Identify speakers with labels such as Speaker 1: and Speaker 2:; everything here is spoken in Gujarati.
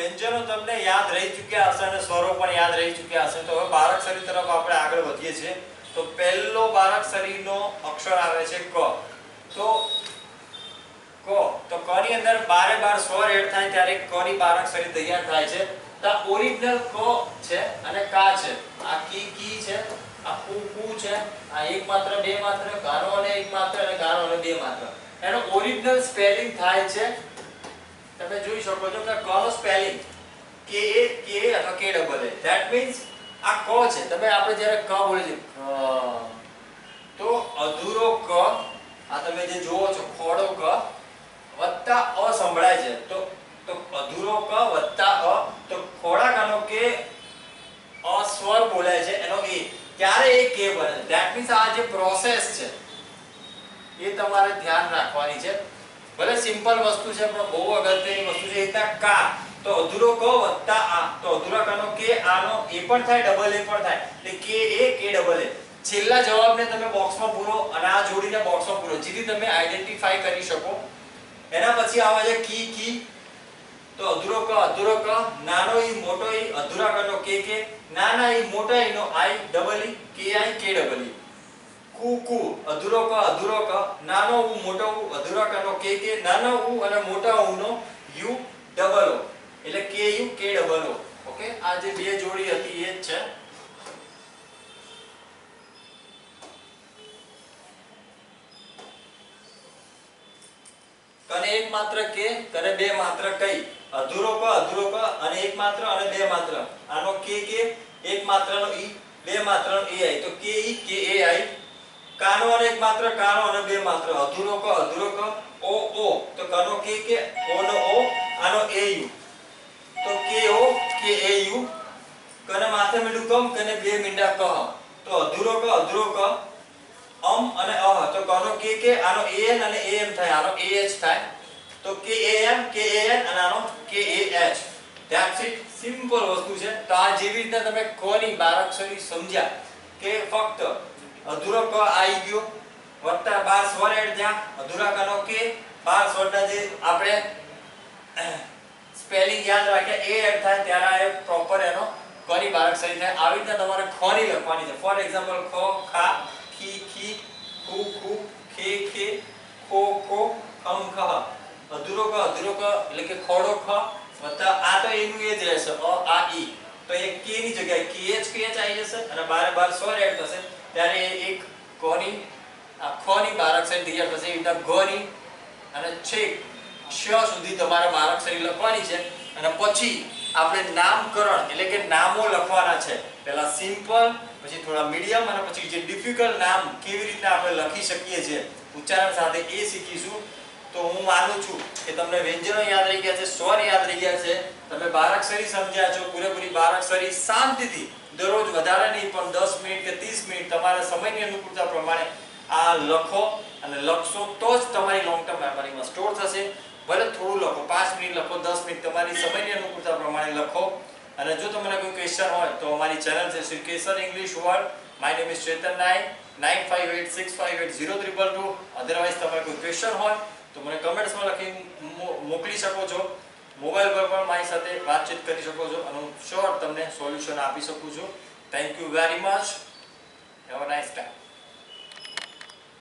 Speaker 1: વ્યંજનો તમને યાદ રહી ચૂક્યા હશે અને સ્વરો પણ યાદ રહી ચૂક્યા હશે. તો હવે બારાક્ષરી તરફ આપણે આગળ વધીએ છીએ. તો પહેલો બારાક્ષરીનો અક્ષર આવે છે ક. તો ક ની અંદર બારે બાર સ્વર એડ થાય ત્યારે ક ની બારાક્ષરી તૈયાર થાય છે. તો ઓરિજિનલ ક છે અને કા છે. આ કી છે, આ કુ છે, આ એક માત્ર બે માત્ર, ગાનો અને એક માત્ર અને ગાનો અને બે માત્ર. એનો ઓરિજિનલ સ્પેલિંગ થાય છે, તમે જોઈ શકો છો કે ક નો સ્પેલિંગ કે અથવા કે ડબલ એ. ધેટ મીન્સ આ ક છે. તમે આપણે જ્યારે ક બોલીએ તો અધૂરો ક, આ તમે જે જોવો છો ખોડો ક વત્તા અ સંભળાય છે. તો અધૂરો ક વત્તા અ, તો ખોડા કાનો કે અસ્વર બોલાય છે એનો એ, ત્યારે એ કે બને. ધેટ મીન્સ આ જે પ્રોસેસ છે એ તમારે ધ્યાન રાખવાની છે. ભલે સિમ્પલ વસ્તુ છે પણ બહુ અગત્યની વસ્તુ છે. એટલે કા તો અધૂરો ક વત્તા આ, તો અધૂરા કાનો કે આનો એ પણ થાય, ડબલ એ પણ થાય. એટલે કે એ કે ડબલ એ. છેલ્લા જવાબને તમે બોક્સમાં પૂરો અને આ જોડીને બોક્સમાં પૂરો, જેથી તમે આઈડેન્ટિફાઈ કરી શકો. એના પછી આવે છે કી. તો અધૂરો ક, નાનો ઈ મોટો ઈ, અધૂરા કાનો કે, નાના ઈ મોટા ઈ નો આઈ ડબલ ઈ, કે આઈ કે ડબલ ઈ. કુ અધૂરો ક, નાનો ઉ મોટો ઉ, અધૂરા કાનો કે, નાનો ઉ અને મોટા ઉ નો યુ ડબલ ઓ, એટલે કે યુ કે ડબલ ઓ. ઓકે, આ જે બે જોડી હતી એ જ છે. કને એક માત્ર કે, કને બે માત્ર કઈ. અધૂરો ક અને એક માત્ર અને બે માત્ર. આનો કે એક માત્રનો ઈ, બે માત્રનો એ આઈ, તો કે ઈ કે એ આઈ. કાનો અને એક માત્ર કાનો અને બે માત્ર. અધૂરો ક ઓ, તો કનો કે ઓ નો ઓ, આનો એ યુ, તો કે ઓ કે એ યુ. કને માથે મીંડું કમ, કને બે મીંડા કહ. તો અધૂરો ક અને અહ, તો કનો કે આનો an અને am થાય, આનો ah થાય. તો kam અને આનો kah. That's it. સિમ્પલ વસ્તુ છે. તો આ જેવી રીતે તમે ક ની બારાક્ષરી સમજ્યા કે ફક્ત અધૂરો ક આવી ગયો વત્તા 12 સ્વર એડ થયા, અધૂરા કનો કે 12 સ્વરના જે આપણે સ્પેલિંગ યાદ રાખ્યા એ એડ થાય ત્યારે આ પ્રોપર એનો ક ની બારાક્ષરી થાય. આવી રીતે તમારે ખ ની લખવાની છે. ફોર એક્ઝામ્પલ ખ ખા, ખી ખુ ખે ખો ખમ ખહ. અધૂરો ક એટલે કે ખોડો ખ વત્તા આ તો એનું એ જ રહેશે અ આ ઈ, તો એ કે ની જગ્યાએ kh આવી જશે અને 12 સ્વર એડ થશે ત્યારે એક ક ની આ ખ ની બારાક્ષરી તૈયાર થશે. એટલે ગ ની અને છેક શ સુધી તમારે બારાક્ષરી લખવાની છે. અને પછી આપણે નામકરણ એટલે કે નામો લખવાના છે. પહેલા સિમ્પલ, પછી થોડા મીડિયમ અને પછી જે ડિફિકલ્ટ નામ કેવી રીતે આપણે લખી શકીએ છીએ ઉચ્ચારણ સાથે એ શીખીશું. તો હું માનું છું કે તમને વ્યંજનો યાદ રહી ગયા છે, સ્વર યાદ રહી ગયા છે, તમે બારાક્ષરી સમજ્યા છો. પૂરેપૂરી બારાક્ષરી શાંતિથી દરરોજ વધારે નહીં પણ 10 મિનિટ કે 30 મિનિટ તમારા સમયની અનુકૂળતા પ્રમાણે આ લખો અને લખશો તો જ તમારી લોંગ ટર્મ મેમરીમાં સ્ટોર થશે. ભલે થોડું લખો, 5 મિનિટ લખો, 10 મિનિટ, તમારી સમયની અનુકૂળતા પ્રમાણે લખો. અને જો તમને કોઈ ક્વેશ્ચન હોય તો અમારી ચેનલ છે Shri Kesar English world. My name is Chetan Nayak. 9586580222. Otherwise તમારે કોઈ ક્વેશ્ચન હોય તો મને કમેન્ટ્સમાં લખી મોકલી શકો છો. મોબાઈલ પર પણ મારી સાથે વાતચીત કરી શકો છો અને હું શ્યોર તમને સોલ્યુશન આપી શકું છું. Thank you very much. Have a nice time.